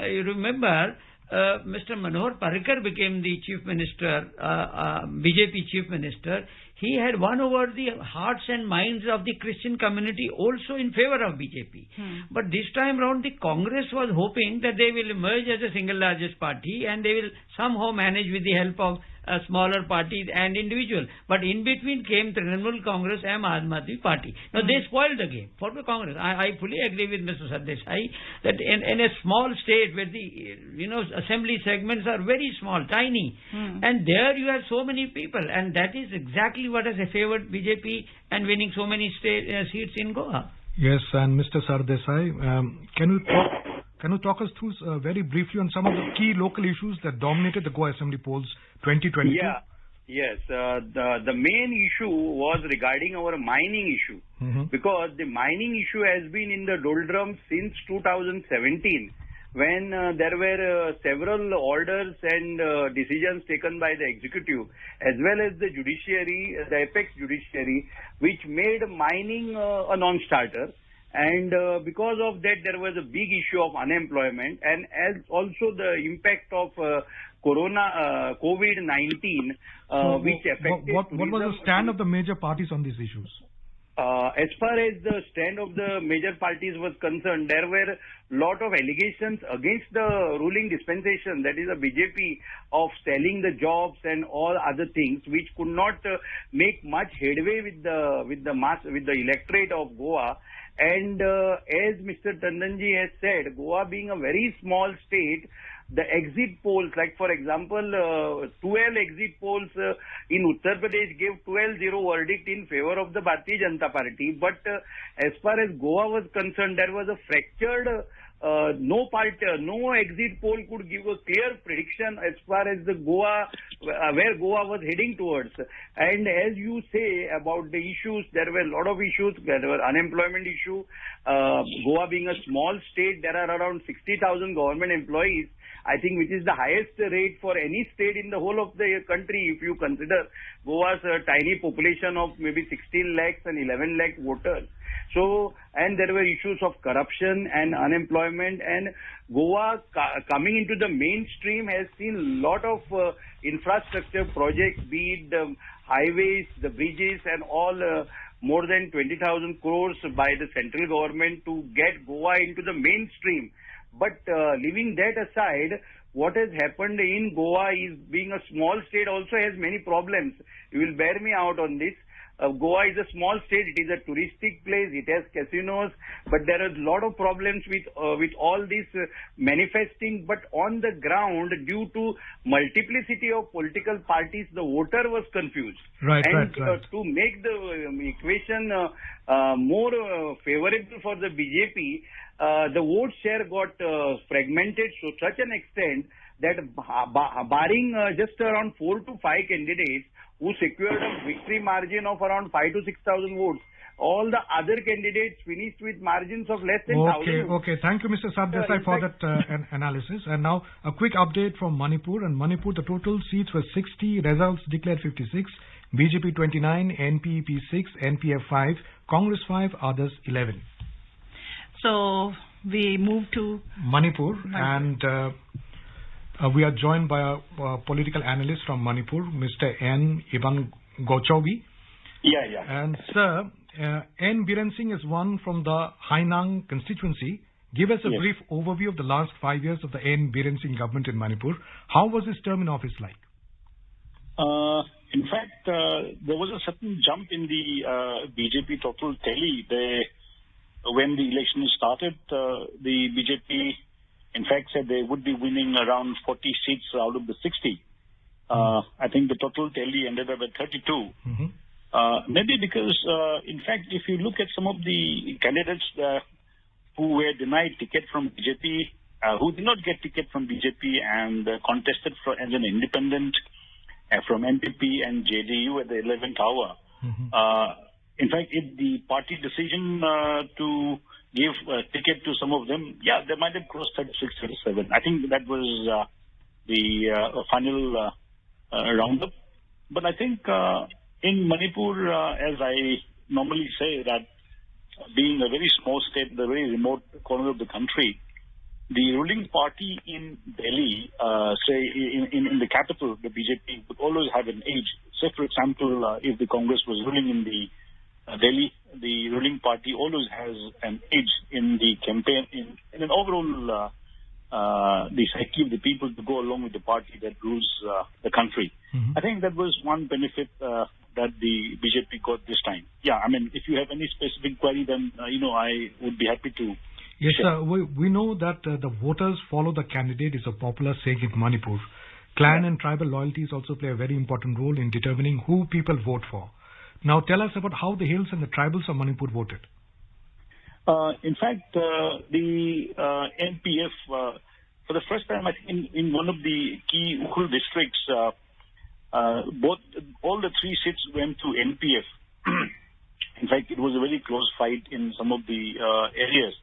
you remember, Mr. Manohar Parrikar became the chief minister, BJP chief minister, he had won over the hearts and minds of the Christian community also in favor of BJP. But this time round, the Congress was hoping that they will emerge as a single largest party and they will somehow manage with the help of smaller parties and individuals. But in between came Trinamool Congress and Aam Aadmi Party. Now they spoiled the game for the Congress. I fully agree with Mr. Sardesai that in a small state where the assembly segments are very small, tiny, and there you have so many people, and that is exactly what has favored BJP and winning so many seats in Goa. Yes, and Mr. Sardesai, can you talk us through very briefly on some of the key local issues that dominated the Goa Assembly polls 2022? Yeah. Yes, the main issue was regarding our mining issue, because the mining issue has been in the doldrums since 2017, when there were several orders and decisions taken by the executive as well as the judiciary, the apex judiciary, which made mining a non-starter. And because of that, there was a big issue of unemployment, and as also the impact of COVID-19, which affected What was the stand of the major parties on these issues? As far as the stand of the major parties was concerned, there were a lot of allegations against the ruling dispensation, that is the BJP, of selling the jobs and all other things, which could not make much headway with the electorate of Goa. And as Mr. Tandonji has said, Goa being a very small state, the exit polls, like for example, 12 exit polls in Uttar Pradesh gave 12-0 verdict in favor of the Bharatiya Janata Party. But as far as Goa was concerned, there was a fractured, no exit poll could give a clear prediction as far as the Goa, where Goa was heading towards. And as you say about the issues, there were a lot of issues. There were unemployment issue. Goa being a small state, there are around 60,000 government employees, I think, which is the highest rate for any state in the whole of the country if you consider Goa's tiny population of maybe 16 lakhs and 11 lakh voters. So, and there were issues of corruption and unemployment, and Goa coming into the mainstream has seen a lot of infrastructure projects, be it the highways, the bridges and all, more than 20,000 crores by the central government to get Goa into the mainstream. But leaving that aside, what has happened in Goa is, being a small state, also has many problems. You will bear me out on this. Goa is a small state. It is a touristic place. It has casinos, but there are a lot of problems with all this manifesting. But on the ground, due to multiplicity of political parties, the voter was confused. Right. To make the equation more favorable for the BJP, the vote share got fragmented to such an extent that barring just around 4 to 5 candidates who secured a victory margin of around 5,000 to 6,000 votes, all the other candidates finished with margins of less than 1,000 votes. Okay. Thank you, Mr. Sardesai, for that analysis. And now a quick update from Manipur. And Manipur, the total seats were 60, results declared 56, BJP 29, NPEP 6, NPF 5, Congress 5, others 11. So we move to Manipur. And we are joined by a political analyst from Manipur, Mr. N. Iban Gochawi. Yeah. And sir, N. Biren Singh is one from the Hainang constituency. Give us a brief overview of the last 5 years of the N. Biren Singh government in Manipur. How was his term in office like? In fact, there was a certain jump in the BJP total tally. When the election started, the BJP, in fact, said they would be winning around 40 seats out of the 60. I think the total tally ended up at 32. Mm-hmm. Maybe because, in fact, if you look at some of the candidates who were denied ticket from BJP, who did not get ticket from BJP and contested as an independent from NPP and JDU at the 11th hour. Mm-hmm. In fact, if the party decision to give a ticket to some of them, they might have crossed 36, 37. I think that was the final roundup. But I think in Manipur, as I normally say, that being a very small state, the very remote corner of the country, the ruling party in Delhi, say in the capital, the BJP would always have an edge. Say, for example, if the Congress was ruling in the Delhi, the ruling party always has an edge in the campaign, in an overall the psyche of the people to go along with the party that rules the country. Mm-hmm. I think that was one benefit that the BJP got this time. I mean, if you have any specific query, then I would be happy to. Yes, sir. We know that the voters follow the candidate is a popular saying in Manipur. Clan and tribal loyalties also play a very important role in determining who people vote for. Now, tell us about how the hills and the tribals of Manipur voted. In fact, the NPF, for the first time, I think in one of the key Ukhrul districts, all the three seats went to NPF. In fact, it was a very close fight in some of the areas.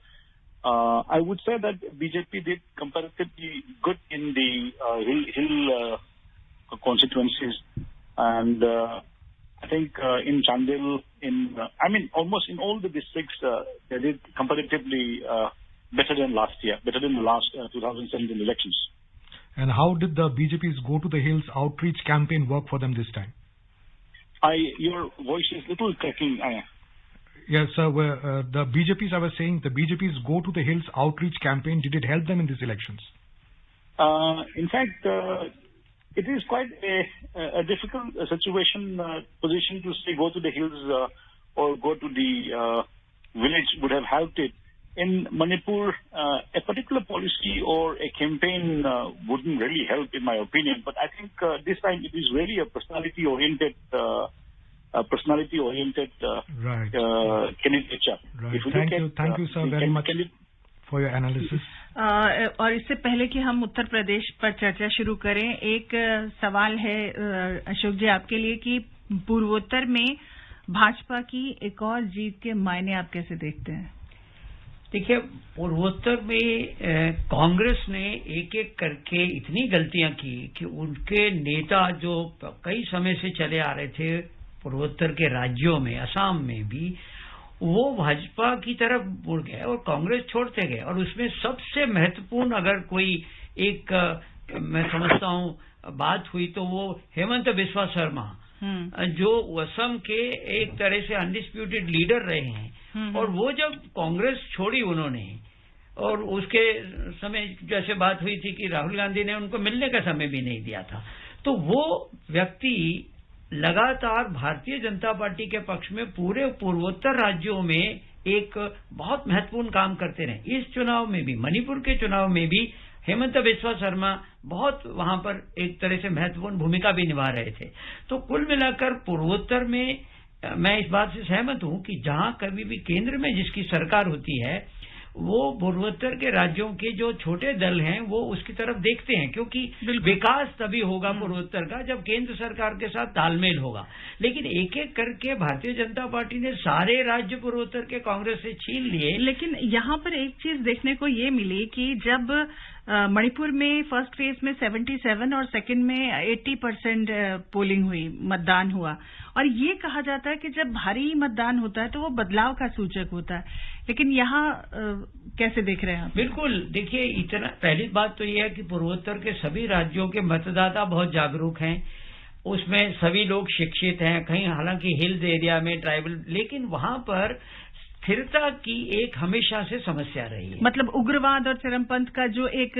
I would say that BJP did comparatively good in the hill constituencies, and I think in Chandel, almost in all the districts, they did comparatively better than last year, better than the last 2017 elections. And how did the BJP's Go to the Hills outreach campaign work for them this time? Your voice is a little cracking. Yes, sir. The BJP's, I was saying, the BJP's Go to the Hills outreach campaign, did it help them in these elections? In fact, it is quite a difficult position to say go to the hills or go to the village would have helped it. In Manipur, a particular policy or a campaign wouldn't really help, in my opinion. But I think this time it is really a personality-oriented right. candidature. Right. Thank you, sir, very much for your analysis. और इससे पहले कि हम उत्तर प्रदेश पर चर्चा शुरू करें, एक सवाल है अशोक जी आपके लिए कि पूर्वोत्तर में भाजपा की एक और जीत के मायने आप कैसे देखते हैं? देखिए, पूर्वोत्तर में कांग्रेस ने एक एक करके इतनी गलतियां की कि उनके नेता जो कई समय से चले आ रहे थे पूर्वोत्तर के राज्यों में, असम में भी, वो भाजपा की तरफ मुड़ गए और कांग्रेस छोड़ते गए। और उसमें सबसे महत्वपूर्ण अगर कोई एक मैं समझता हूं बात हुई तो वो हेमंत बिस्वा शर्मा, जो असम के एक तरह से अनडिस्प्यूटेड लीडर रहे हैं, और वो जब कांग्रेस छोड़ी उन्होंने, और उसके समय जैसे बात हुई थी कि राहुल गांधी ने उनको मिलने का समय भी नहीं दिया था, तो वो व्यक्ति लगातार भारतीय जनता पार्टी के पक्ष में पूरे पूर्वोत्तर राज्यों में एक बहुत महत्वपूर्ण काम करते रहे। इस चुनाव में भी, मणिपुर के चुनाव में भी हेमंत बिस्वा शर्मा बहुत वहां पर एक तरह से महत्वपूर्ण भूमिका भी निभा रहे थे। तो कुल मिलाकर पूर्वोत्तर में मैं इस बात से सहमत हूं कि जहां कभी भी केंद्र में जिसकी सरकार होती है, वो पूर्वोत्तर के राज्यों के जो छोटे दल हैं वो उसकी तरफ देखते हैं, क्योंकि विकास तभी होगा पूर्वोत्तर का जब केंद्र सरकार के साथ तालमेल होगा। लेकिन एक एक करके भारतीय जनता पार्टी ने सारे राज्य पूर्वोत्तर के कांग्रेस से छीन लिए। लेकिन यहाँ पर एक चीज देखने को ये मिली कि जब मणिपुर में फर्स्ट फेज में 77 और सेकंड में 80% पोलिंग हुई, मतदान हुआ, और ये कहा जाता है कि जब भारी मतदान होता है तो वो बदलाव का सूचक होता है, लेकिन यहाँ कैसे देख रहे हैं आप? बिल्कुल, देखिए, इतना पहली बात तो ये है कि पूर्वोत्तर के सभी राज्यों के मतदाता बहुत जागरूक हैं, उसमें सभी लोग शिक्षित हैं, कहीं हालांकि हिल्स एरिया में ट्राइबल, लेकिन वहां पर स्थिरता की एक हमेशा से समस्या रही है। मतलब उग्रवाद और चरमपंथ का जो एक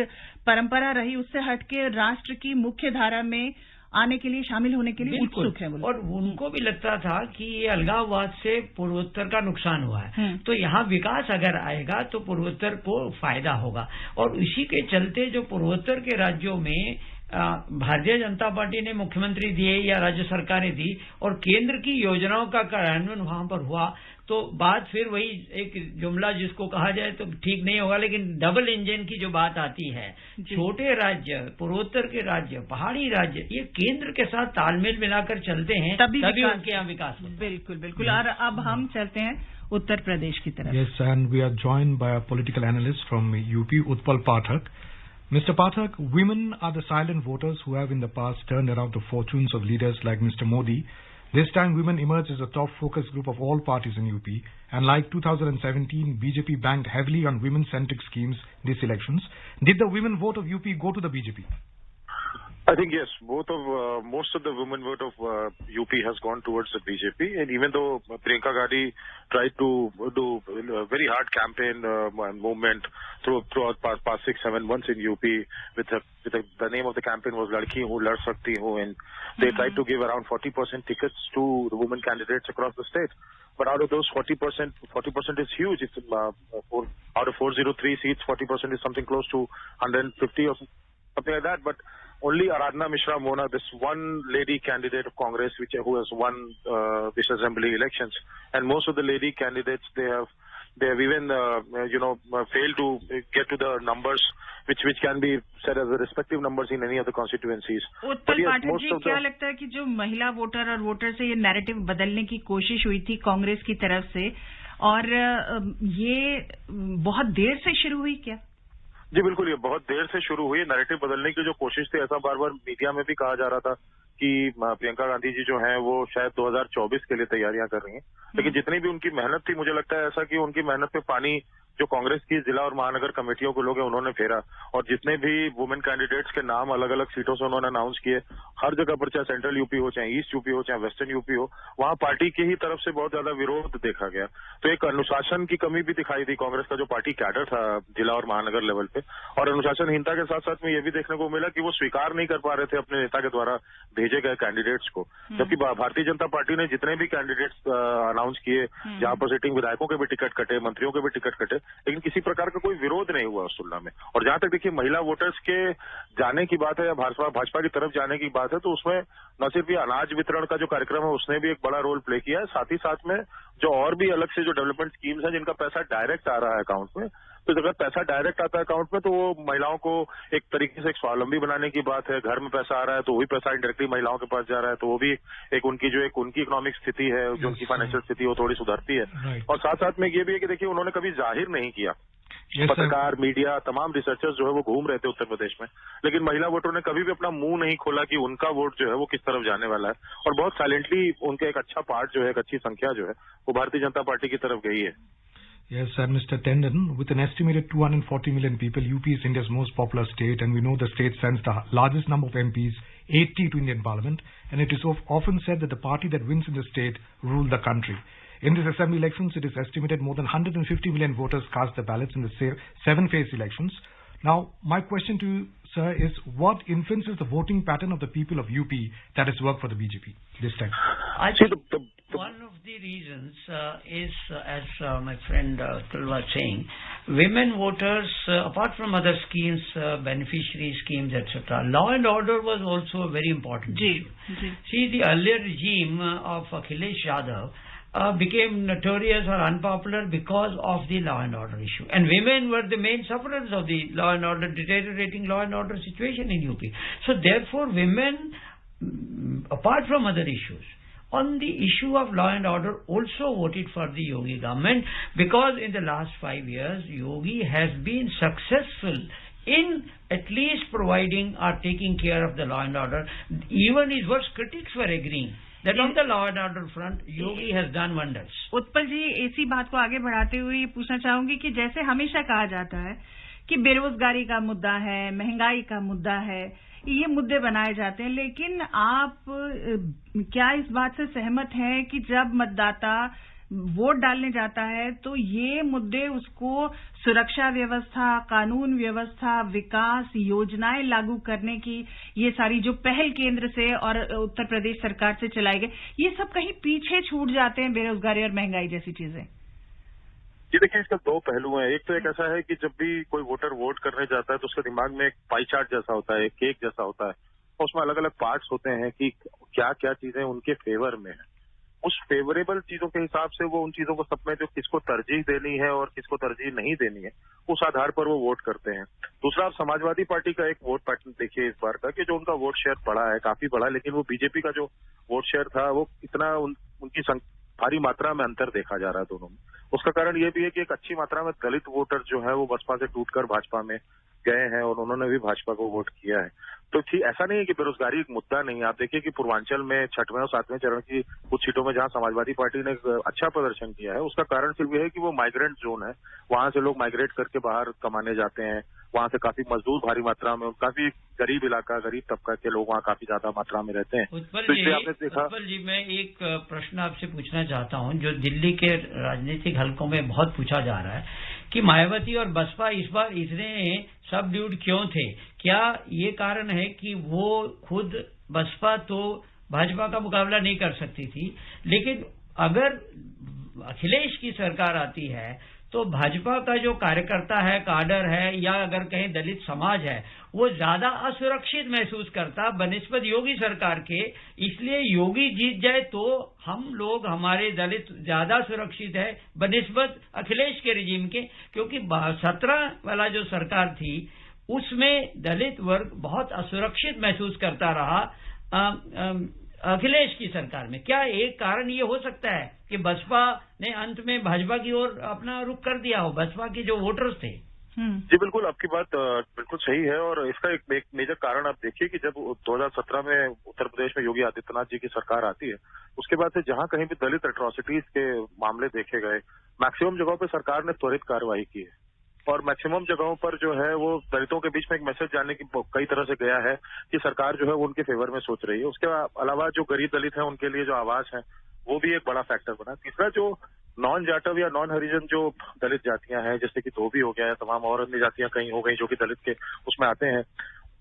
परंपरा रही, उससे हटके राष्ट्र की मुख्य धारा में आने के लिए, शामिल होने के लिए उत्सुक है। और उनको भी लगता था कि ये अलगाववाद से पूर्वोत्तर का नुकसान हुआ है, तो यहाँ विकास अगर आएगा तो पूर्वोत्तर को फायदा होगा। और इसी के चलते जो पूर्वोत्तर के राज्यों में भारतीय जनता पार्टी ने मुख्यमंत्री दिए या राज्य सरकारें दी और केंद्र की योजनाओं का कार्यान्वयन वहां पर हुआ, तो बात फिर वही एक जुमला जिसको कहा जाए तो ठीक नहीं होगा, लेकिन डबल इंजन की जो बात आती है, छोटे राज्य, पूर्वोत्तर के राज्य, पहाड़ी राज्य, ये केंद्र के साथ तालमेल मिलाकर चलते हैं तभी उनके यहाँ विकास होता है। बिल्कुल बिल्कुल। और अब हम चलते हैं उत्तर प्रदेश की तरफ। Yes, and we are joined by a political analyst from UP, Utpal Pathak. Mr. Pathak, women are the silent voters who have in the past turned around the fortunes of leaders like Mr. Modi. This time, women emerged as a top focus group of all parties in UP. And like 2017, BJP banked heavily on women-centric schemes these elections. Did the women vote of UP go to the BJP? I think yes, most of the women vote of UP has gone towards the BJP, and even though Priyanka Gandhi tried to do a very hard campaign and movement throughout past 6-7 months in UP, with the name of the campaign was Ladki Hu Lad Sakti Hu, and they tried to give around 40% tickets to the women candidates across the state. But out of those 40% is huge. It's out of 403 seats, 40% is something close to 150 or something like that. But only Aradhana Mishra Mona, this one lady candidate of Congress, who has won this assembly elections, and most of the lady candidates, they have even failed to get to the numbers which can be said as the respective numbers in any of the constituencies. Utpal Pathak ji, क्या लगता है कि जो महिला voter और voter से ये narrative बदलने की कोशिश हुई थी कांग्रेस की तरफ से, और ये बहुत देर से शुरू हुई क्या? जी बिल्कुल, ये बहुत देर से शुरू हुई। नैरेटिव बदलने की जो कोशिश थी, ऐसा बार बार मीडिया में भी कहा जा रहा था कि प्रियंका गांधी जी जो हैं वो शायद 2024 के लिए तैयारियां कर रही हैं, लेकिन जितनी भी उनकी मेहनत थी, मुझे लगता है ऐसा कि उनकी मेहनत पे पानी जो कांग्रेस की जिला और महानगर कमेटियों के लोग हैं उन्होंने फेरा, और जितने भी वुमेन कैंडिडेट्स के नाम अलग अलग सीटों से उन्होंने अनाउंस किए, हर जगह पर, चाहे सेंट्रल यूपी हो, चाहे ईस्ट यूपी हो, चाहे वेस्टर्न यूपी हो, वहां पार्टी की ही तरफ से बहुत ज्यादा विरोध देखा गया। तो एक अनुशासन की कमी भी दिखाई दी कांग्रेस का जो पार्टी कैडर था जिला और महानगर लेवल पे, और अनुशासनहीनता के साथ साथ में ये भी देखने को मिला कि वो स्वीकार नहीं कर पा रहे थे अपने नेता के द्वारा भेजे गए कैंडिडेट्स को, जबकि भारतीय जनता पार्टी ने जितने भी कैंडिडेट्स अनाउंस किए, जहां पर सिटिंग विधायकों के भी टिकट कटे, मंत्रियों के भी टिकट कटे, लेकिन किसी प्रकार का कोई विरोध नहीं हुआ उस तुलना में। और जहां तक देखिए महिला वोटर्स के जाने की बात है या भाजपा की तरफ जाने की बात है, तो उसमें न सिर्फ ये अनाज वितरण का जो कार्यक्रम है उसने भी एक बड़ा रोल प्ले किया है, साथ ही साथ में जो और भी अलग से जो डेवलपमेंट स्कीम्स हैं जिनका पैसा डायरेक्ट आ रहा है अकाउंट में, तो अगर पैसा डायरेक्ट आता है अकाउंट में तो वो महिलाओं को एक तरीके से एक स्वावलंबी बनाने की बात है। घर में पैसा आ रहा है तो वही पैसा इंडायरेक्टली महिलाओं के पास जा रहा है, तो वो भी एक उनकी इकोनॉमिक स्थिति है, जो उनकी फाइनेंशियल स्थिति है वो थोड़ी सुधरती है। और साथ साथ में ये भी है कि देखिए उन्होंने कभी जाहिर नहीं किया, पत्रकार, मीडिया, तमाम रिसर्चर्स जो है वो घूम रहे थे उत्तर प्रदेश में, लेकिन महिला वोटरों ने कभी भी अपना मुंह नहीं खोला कि उनका वोट जो है वो किस तरफ जाने वाला है, और बहुत साइलेंटली उनका एक अच्छा पार्ट जो है, एक अच्छी संख्या जो है वो भारतीय जनता पार्टी की तरफ गई है। Yes, and Mr. Tendon, with an estimated 240 million people, UP is India's most popular state, and we know the state sends the largest number of MPs, 80 to Indian Parliament, and it is often said that the party that wins in the state rule the country. In these assembly elections, it is estimated more than 150 million voters cast their ballots in the 7-phase elections. Now, my question to you, sir, is what influences the voting pattern of the people of UP that has worked for the BJP this time? I think one of the reasons is, as my friend Tul was saying, women voters, apart from other schemes, beneficiary schemes, etc., law and order was also a very important issue. See, the earlier regime of Akhilesh Yadav became notorious or unpopular because of the law and order issue. And women were the main sufferers of the law and order, deteriorating law and order situation in UP. So therefore, women, apart from other issues, on the issue of law and order also voted for the Yogi government, because in the last 5 years, Yogi has been successful in at least providing or taking care of the law and order. Even his worst critics were agreeing that on the law and order front, Yogi has done wonders. Utpal जी, इसी बात को आगे बढ़ाते हुए ये पूछना चाहूंगी कि जैसे हमेशा कहा जाता है कि बेरोजगारी का मुद्दा है, महंगाई का मुद्दा है, ये मुद्दे बनाए जाते हैं, लेकिन आप क्या इस बात से सहमत हैं कि जब मतदाता वोट डालने जाता है तो ये मुद्दे उसको सुरक्षा व्यवस्था, कानून व्यवस्था, विकास योजनाएं लागू करने की, ये सारी जो पहल केंद्र से और उत्तर प्रदेश सरकार से चलाई गई, ये सब कहीं पीछे छूट जाते हैं, बेरोजगारी और महंगाई जैसी चीजें। ये देखिए, इसका दो पहलू हैं। एक तो एक ऐसा है कि जब भी कोई वोटर वोट करने जाता है तो उसके दिमाग में एक पाई चार्ट जैसा होता है, एक केक जैसा होता है, और उसमें अलग अलग पार्ट्स होते हैं कि क्या क्या चीजें उनके फेवर में है। उस फेवरेबल चीजों के हिसाब से वो उन चीजों को सब में जो किसको तरजीह देनी है और किसको तरजीह नहीं देनी है, उस आधार पर वो वोट करते हैं। दूसरा, आप समाजवादी पार्टी का एक वोट पैटर्न देखिए इस बार का, कि जो उनका वोट शेयर बढ़ा है, काफी बढ़ा, लेकिन वो बीजेपी का जो वोट शेयर था वो कितना उनकी भारी मात्रा में अंतर देखा जा रहा है दोनों में। उसका कारण ये भी है कि एक अच्छी मात्रा में दलित वोटर जो है वो बसपा से टूटकर भाजपा में गए हैं और उन्होंने भी भाजपा को वोट किया है। तो ठीक ऐसा नहीं है कि बेरोजगारी एक मुद्दा नहीं है। आप देखिए कि पूर्वांचल में 6वें और 7वें चरण की कुछ सीटों में जहां समाजवादी पार्टी ने अच्छा प्रदर्शन किया है, उसका कारण सिर्फ ये है कि वो माइग्रेंट जोन है, वहां से लोग माइग्रेट करके बाहर कमाने जाते हैं, वहां से काफी मजदूर भारी मात्रा में, काफी गरीब इलाका, गरीब तबका के लोग वहां काफी ज्यादा मात्रा में रहते हैं। उत्पल जी, मैं एक प्रश्न आपसे पूछना चाहता हूं, जो दिल्ली के राजनीतिक हलकों में बहुत पूछा जा रहा है कि मायावती और बसपा इस बार इतने सबड्यूड क्यों थे? क्या ये कारण है कि वो खुद बसपा तो भाजपा का मुकाबला नहीं कर सकती थी, लेकिन अगर अखिलेश की सरकार आती है तो भाजपा का जो कार्यकर्ता है, काडर है, या अगर कहें दलित समाज है, वो ज्यादा असुरक्षित महसूस करता बनिस्बत योगी सरकार के। इसलिए योगी जीत जाए तो हम लोग, हमारे दलित ज्यादा सुरक्षित है बनिस्बत अखिलेश के रिजीम के, क्योंकि 17 वाला जो सरकार थी उसमें दलित वर्ग बहुत असुरक्षित महसूस करता रहा अखिलेश की सरकार में। क्या एक कारण ये हो सकता है कि बसपा ने अंत में भाजपा की ओर अपना रुख कर दिया हो, बसपा के जो वोटर्स थे? जी बिल्कुल, आपकी बात बिल्कुल सही है। और इसका एक मेजर कारण आप देखिए कि जब 2017 में उत्तर प्रदेश में योगी आदित्यनाथ जी की सरकार आती है, उसके बाद से जहां कहीं भी दलित एट्रोसिटीज के मामले देखे गए, मैक्सिमम जगहों पर सरकार ने त्वरित कार्रवाई की है और मैक्सिमम जगहों पर जो है वो दलितों के बीच में एक मैसेज जाने की कई तरह से गया है कि सरकार जो है वो उनके फेवर में सोच रही है। उसके अलावा जो गरीब दलित हैं उनके लिए जो आवास है वो भी एक बड़ा फैक्टर बना। तीसरा, जो नॉन जाटव या नॉन हरिजन जो दलित जातियां हैं, जैसे कि धोबी हो गया या तमाम और अन्य जातियां कहीं हो गई जो कि दलित के उसमें आते हैं,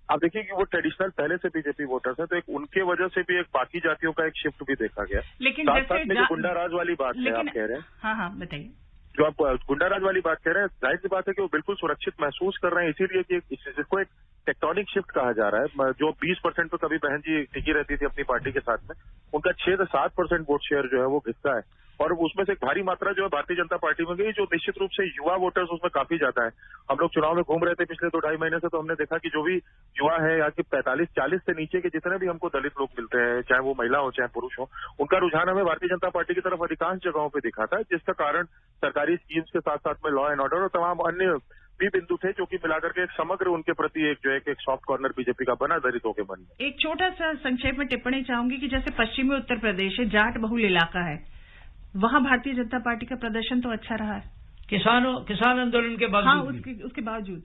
आप देखिए कि वो ट्रेडिशनल पहले से बीजेपी वोटर्स हैं, तो एक उनके वजह से भी एक बाकी जातियों का एक शिफ्ट भी देखा गया। लेकिन साथ साथ में जो गुंडाराज वाली बात है आप कह रहे हैं, हाँ बताइए, जो आप गुंडाराज वाली बात कह रहे हैं, जाहिर सी बात है कि वो बिल्कुल सुरक्षित महसूस कर रहे हैं, इसीलिए कि जिसको एक टेक्टोनिक शिफ्ट कहा जा रहा है। जो 20% पे कभी बहन जी टिकी रहती थी अपनी पार्टी के साथ में, उनका 6 से 7% वोट शेयर जो है वो घिसता है और उसमें से एक भारी मात्रा जो है भारतीय जनता पार्टी में गई, जो निश्चित रूप से युवा वोटर्स उसमें काफी ज्यादा है। हम लोग चुनाव में घूम रहे थे पिछले 2-2.5 महीने से, तो हमने देखा कि जो भी युवा है या कि 45-40 से नीचे के जितने भी हमको दलित लोग मिलते हैं, चाहे वो महिला हो चाहे पुरुष हो, उनका रुझान हमें भारतीय जनता पार्टी की तरफ अधिकांश जगहों पर दिखा था, जिसका कारण सरकारी स्कीम्स के साथ साथ में लॉ एंड ऑर्डर और तमाम अन्य भी बिंदु थे, जो कि मिलाकर के एक समग्र उनके प्रति एक जो है एक सॉफ्ट कॉर्नर बीजेपी का बना दलितों के मन में। एक छोटा सा संक्षेप में टिप्पणी चाहूंगी कि जैसे पश्चिमी उत्तर प्रदेश है, जाट बहुल इलाका है, वहां भारतीय जनता पार्टी का प्रदर्शन तो अच्छा रहा है किसान आंदोलन के बावजूद। हाँ, उसके बावजूद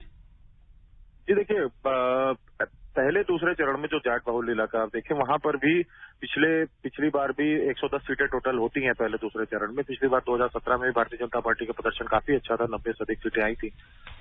जी देखिए, पहले दूसरे चरण में जो जाट बहुल इलाका आप देखें, वहां पर भी पिछली बार भी 110 सीटें टोटल होती हैं पहले दूसरे चरण में। पिछली बार 2017 में भी भारतीय जनता पार्टी का प्रदर्शन काफी अच्छा था, 90 से अधिक सीटें आई थी।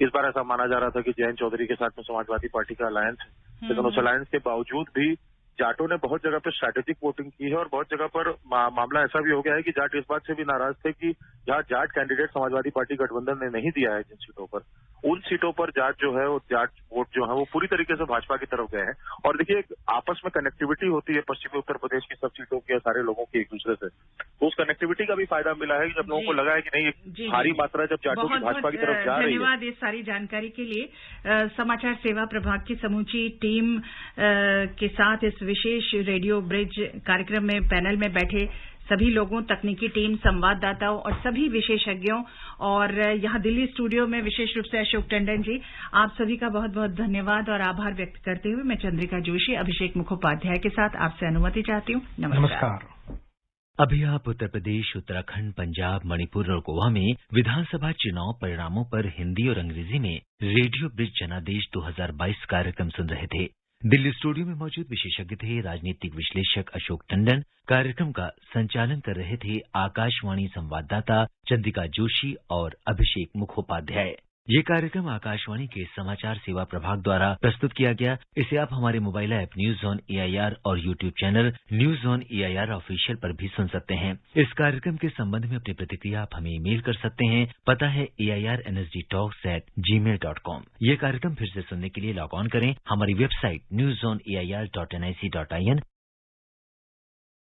इस बार ऐसा माना जा रहा था कि जयंत चौधरी के साथ में समाजवादी पार्टी का अलायंस है, लेकिन उस अलायंस के बावजूद भी जाटों ने बहुत जगह पर स्ट्रैटेजिक वोटिंग की है और बहुत जगह पर मामला ऐसा भी हो गया है कि जाट इस बात से भी नाराज थे कि जहां जाट कैंडिडेट समाजवादी पार्टी गठबंधन ने नहीं दिया है जिन सीटों पर, उन सीटों पर जाट जो है वो जाट वोट जो है वो पूरी तरीके से भाजपा की तरफ गए हैं। और देखिए, आपस में कनेक्टिविटी होती है पश्चिमी उत्तर प्रदेश की सब सीटों की, सारे लोगों की एक दूसरे से, तो उस कनेक्टिविटी का भी फायदा मिला है जब लोगों को लगा है कि नहीं, भारी मात्रा जब जाटों की भाजपा की तरफ जा रही है। धन्यवाद इस सारी जानकारी के लिए। समाचार सेवा प्रभाग की समूची टीम के साथ इस विशेष रेडियो ब्रिज कार्यक्रम में पैनल में बैठे सभी लोगों, तकनीकी टीम, संवाददाताओं और सभी विशेषज्ञों, और यहां दिल्ली स्टूडियो में विशेष रूप से अशोक टंडन जी, आप सभी का बहुत बहुत धन्यवाद और आभार व्यक्त करते हुए मैं चंद्रिका जोशी, अभिषेक मुखोपाध्याय के साथ आपसे अनुमति चाहती हूं। नमस्कार। अभी आप उत्तर प्रदेश, उत्तराखंड, पंजाब, मणिपुर और गोवा में विधानसभा चुनाव परिणामों पर हिंदी और अंग्रेजी में रेडियो ब्रिज जनादेश 2022 कार्यक्रम सुन रहे थे। दिल्ली स्टूडियो में मौजूद विशेषज्ञ थे राजनीतिक विश्लेषक अशोक टंडन। कार्यक्रम का संचालन कर रहे थे आकाशवाणी संवाददाता चंद्रिका जोशी और अभिषेक मुखोपाध्याय। ये कार्यक्रम आकाशवाणी के समाचार सेवा प्रभाग द्वारा प्रस्तुत किया गया। इसे आप हमारे mobile app news on AIR और YouTube channel news on AIR official पर भी सुन सकते हैं। इस कार्यक्रम के संबंध में अपनी प्रतिक्रिया आप हमें ईमेल कर सकते हैं। पता है AIRNSDtalks@gmail.com। ये कार्यक्रम फिर से सुनने के लिए लॉग ऑन करें हमारी वेबसाइट newsonair.nic.in